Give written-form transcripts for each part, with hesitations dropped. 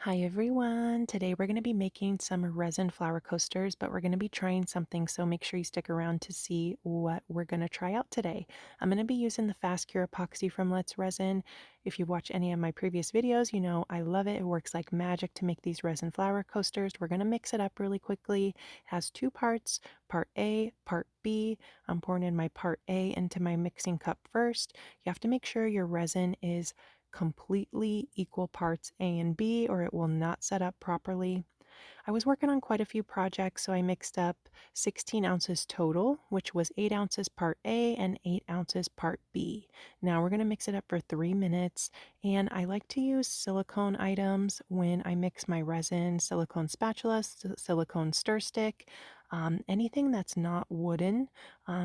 Hi everyone! Today we're going to be making some resin flower coasters, but we're going to be trying something, so make sure you stick around to see what we're going to try out today. I'm going to be using the Fast Cure epoxy from Let's Resin. If you've watched any of my previous videos, you know I love it. It works like magic to make these resin flower coasters. We're going to mix it up really quickly. It has two parts, part A, part B. I'm pouring in my part A into my mixing cup first. You have to make sure your resin is completely equal parts A and B or it will not set up properly. I was working on quite a few projects, so I mixed up 16 ounces total, which was 8 ounces part A and 8 ounces part B. Now we're going to mix it up for 3 minutes, and I like to use silicone items when I mix my resin, silicone spatula, silicone stir stick, anything that's not wooden,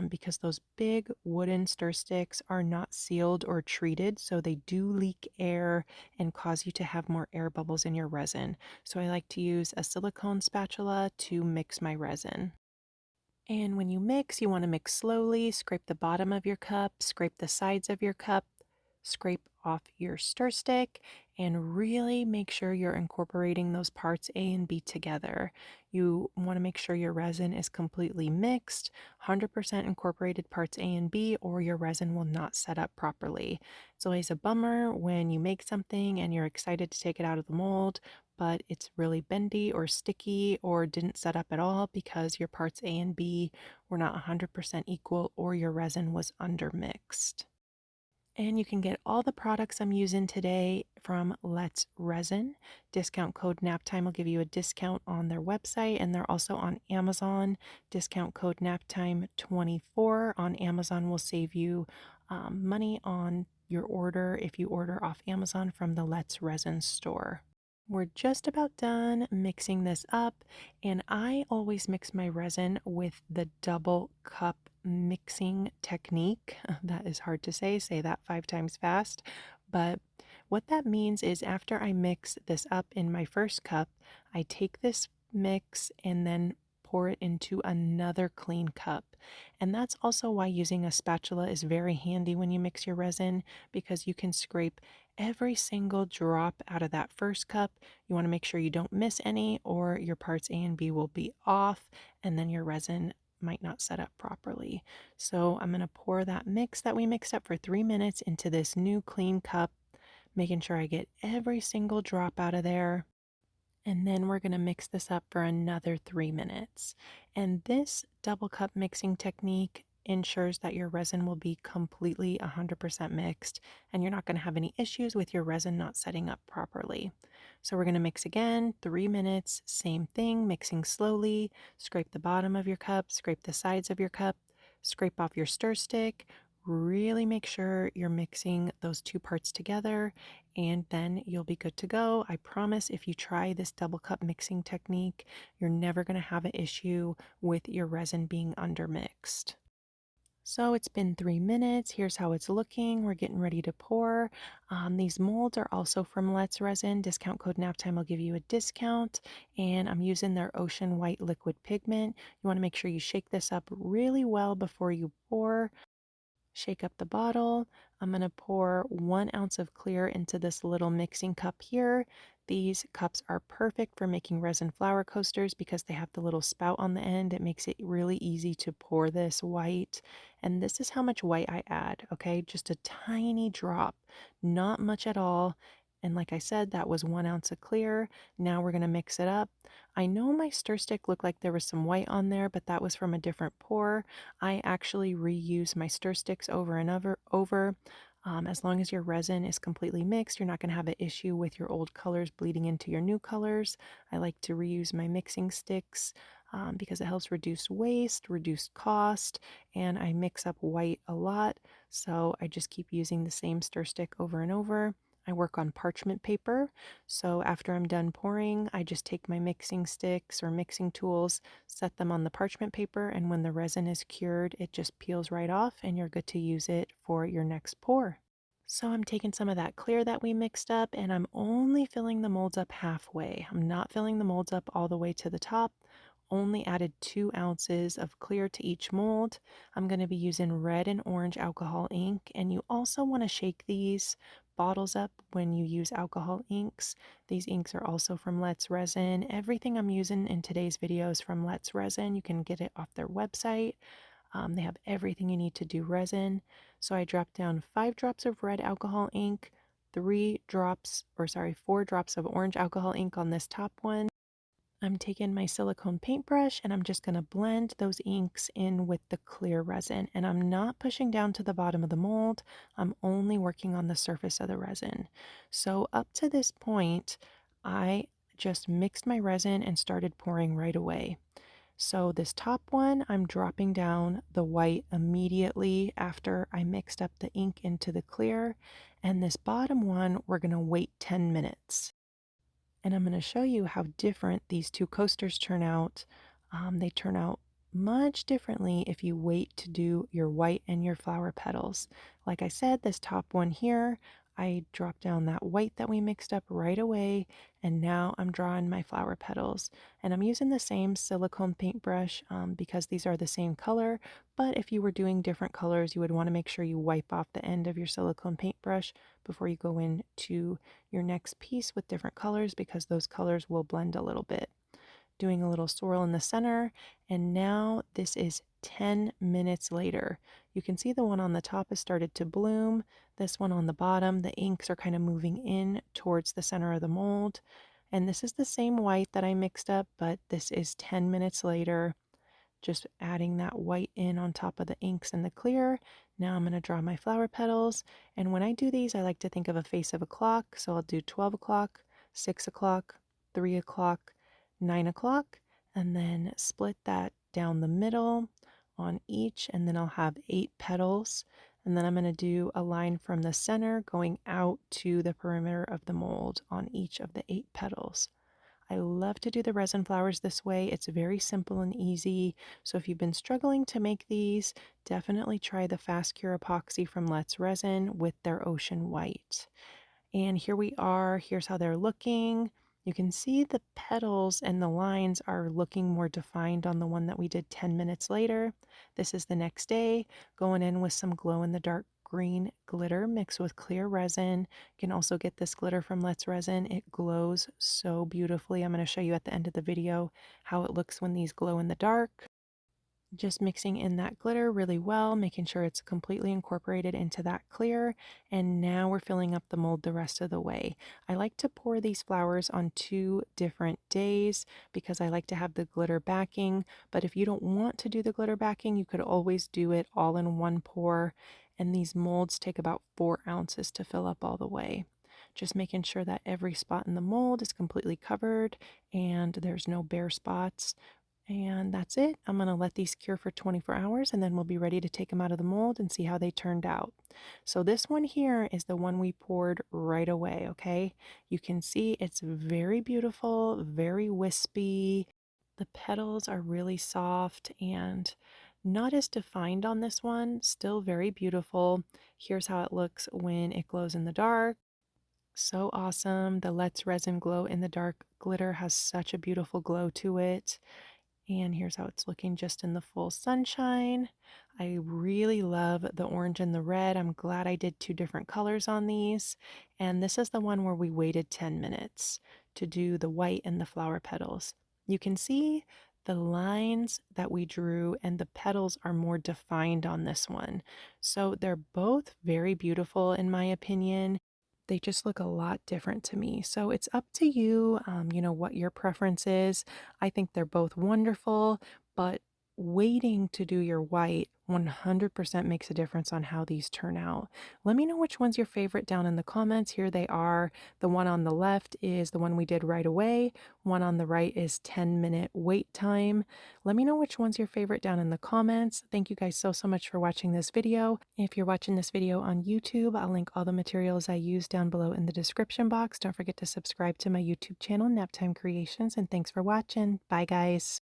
because those big wooden stir sticks are not sealed or treated, so they do leak air and cause you to have more air bubbles in your resin. So I like to use a silicone spatula to mix my resin. And when you mix, you want to mix slowly. Scrape the bottom of your cup, scrape the sides of your cup, scrape off your stir stick, and really make sure you're incorporating those parts A and B together. You want to make sure your resin is completely mixed, 100% incorporated parts A and B, or your resin will not set up properly. It's always a bummer when you make something and you're excited to take it out of the mold, but it's really bendy or sticky or didn't set up at all because your parts A and B were not 100% equal or your resin was undermixed. And you can get all the products I'm using today from Let's Resin. Discount code Naptime will give you a discount on their website, and they're also on Amazon. Discount code Naptime24 on Amazon will save you money on your order if you order off Amazon from the Let's Resin store. We're just about done mixing this up, and I always mix my resin with the double cup mixing technique. That is hard to say that 5 times fast. But what that means is after I mix this up in my first cup, I take this mix and then pour it into another clean cup. And that's also why using a spatula is very handy when you mix your resin, because you can scrape every single drop out of that first cup. You want to make sure you don't miss any, or your parts A and B will be off, and then your resin might not set up properly. So I'm going to pour that mix that we mixed up for 3 minutes into this new clean cup, making sure I get every single drop out of there. And then we're going to mix this up for another 3 minutes. And this double cup mixing technique ensures that your resin will be completely 100% mixed and you're not going to have any issues with your resin not setting up properly. So we're going to mix again, 3 minutes, same thing, mixing slowly. Scrape the bottom of your cup, scrape the sides of your cup, scrape off your stir stick. Really make sure you're mixing those two parts together, and then you'll be good to go. I promise if you try this double cup mixing technique, you're never going to have an issue with your resin being undermixed. So it's been 3 minutes. Here's how it's looking. We're getting ready to pour. These molds are also from Let's Resin. Discount code Naptime will give you a discount. And I'm using their Ocean White liquid pigment. You want to make sure you shake this up really well before you pour. Shake up the bottle. I'm going to pour 1 ounce of clear into this little mixing cup here. These cups are perfect for making resin flower coasters because they have the little spout on the end. It makes it really easy to pour this white. And this is how much white I add, okay? Just a tiny drop, not much at all. And like I said, that was 1 ounce of clear. Now we're going to mix it up. I know my stir stick looked like there was some white on there, but that was from a different pour. I actually reuse my stir sticks over and over. As long as your resin is completely mixed, you're not going to have an issue with your old colors bleeding into your new colors. I like to reuse my mixing sticks because it helps reduce waste, reduce cost, and I mix up white a lot. So I just keep using the same stir stick over and over. I work on parchment paper, so after I'm done pouring, I just take my mixing sticks or mixing tools, set them on the parchment paper, and when the resin is cured, it just peels right off and you're good to use it for your next pour. So I'm taking some of that clear that we mixed up and I'm only filling the molds up halfway. I'm not filling the molds up all the way to the top. Only added 2 ounces of clear to each mold. I'm going to be using red and orange alcohol ink, and you also want to shake these bottles up when you use alcohol inks. These inks are also from Let's Resin. Everything I'm using in today's video is from Let's Resin. You can get it off their website. They have everything you need to do resin. So I dropped down 5 drops of red alcohol ink, 4 drops of orange alcohol ink on this top one. I'm taking my silicone paintbrush and I'm just going to blend those inks in with the clear resin. And I'm not pushing down to the bottom of the mold. I'm only working on the surface of the resin. So up to this point, I just mixed my resin and started pouring right away. So this top one, I'm dropping down the white immediately after I mixed up the ink into the clear. And this bottom one, we're going to wait 10 minutes. And I'm going to show you how different these two coasters turn out. They turn out much differently if you wait to do your white and your flower petals. Like I said, this top one here, I dropped down that white that we mixed up right away, and now I'm drawing my flower petals. And I'm using the same silicone paintbrush because these are the same color, but if you were doing different colors, you would want to make sure you wipe off the end of your silicone paintbrush before you go into your next piece with different colors because those colors will blend a little bit. Doing a little swirl in the center, and now this is 10 minutes later. You can see the one on the top has started to bloom. This one on the bottom, the inks are kind of moving in towards the center of the mold. And this is the same white that I mixed up, but this is 10 minutes later. Just adding that white in on top of the inks and the clear. Now I'm going to draw my flower petals. And when I do these, I like to think of a face of a clock. So I'll do 12 o'clock, 6 o'clock, 3 o'clock, 9 o'clock, and then split that down the middle on each. And then I'll have 8 petals. And then I'm going to do a line from the center going out to the perimeter of the mold on each of the 8 petals. I love to do the resin flowers this way. It's very simple and easy. So if you've been struggling to make these, definitely try the Fast Cure Epoxy from Let's Resin with their Ocean White. And here we are. Here's how they're looking. You can see the petals and the lines are looking more defined on the one that we did 10 minutes later. This is the next day, going in with some glow-in-the-dark green glitter mixed with clear resin. You can also get this glitter from Let's Resin. It glows so beautifully. I'm going to show you at the end of the video how it looks when these glow in the dark. Just mixing in that glitter really well, making sure it's completely incorporated into that clear. And now we're filling up the mold the rest of the way. I like to pour these flowers on 2 different days because I like to have the glitter backing. But if you don't want to do the glitter backing, you could always do it all in one pour. And these molds take about 4 ounces to fill up all the way. Just making sure that every spot in the mold is completely covered and there's no bare spots. And that's it. I'm going to let these cure for 24 hours and then we'll be ready to take them out of the mold and see how they turned out. So this one here is the one we poured right away, okay? You can see it's very beautiful, very wispy. The petals are really soft and not as defined on this one, still very beautiful. Here's how it looks when it glows in the dark. So awesome. The Let's Resin Glow in the Dark glitter has such a beautiful glow to it. And here's how it's looking just in the full sunshine. I really love the orange and the red. I'm glad I did 2 different colors on these. And this is the one where we waited 10 minutes to do the white and the flower petals. You can see the lines that we drew and the petals are more defined on this one. So they're both very beautiful in my opinion. They just look a lot different to me. So it's up to you, what your preference is. I think they're both wonderful, but waiting to do your white 100% makes a difference on how these turn out. Let me know which one's your favorite down in the comments. Here they are. The one on the left is the one we did right away. One on the right is 10-minute wait time. Let me know which one's your favorite down in the comments. Thank you guys so much for watching this video. If you're watching this video on YouTube, I'll link all the materials I use down below in the description box. Don't forget to subscribe to my YouTube channel, Naptime Creations, and thanks for watching. Bye, guys.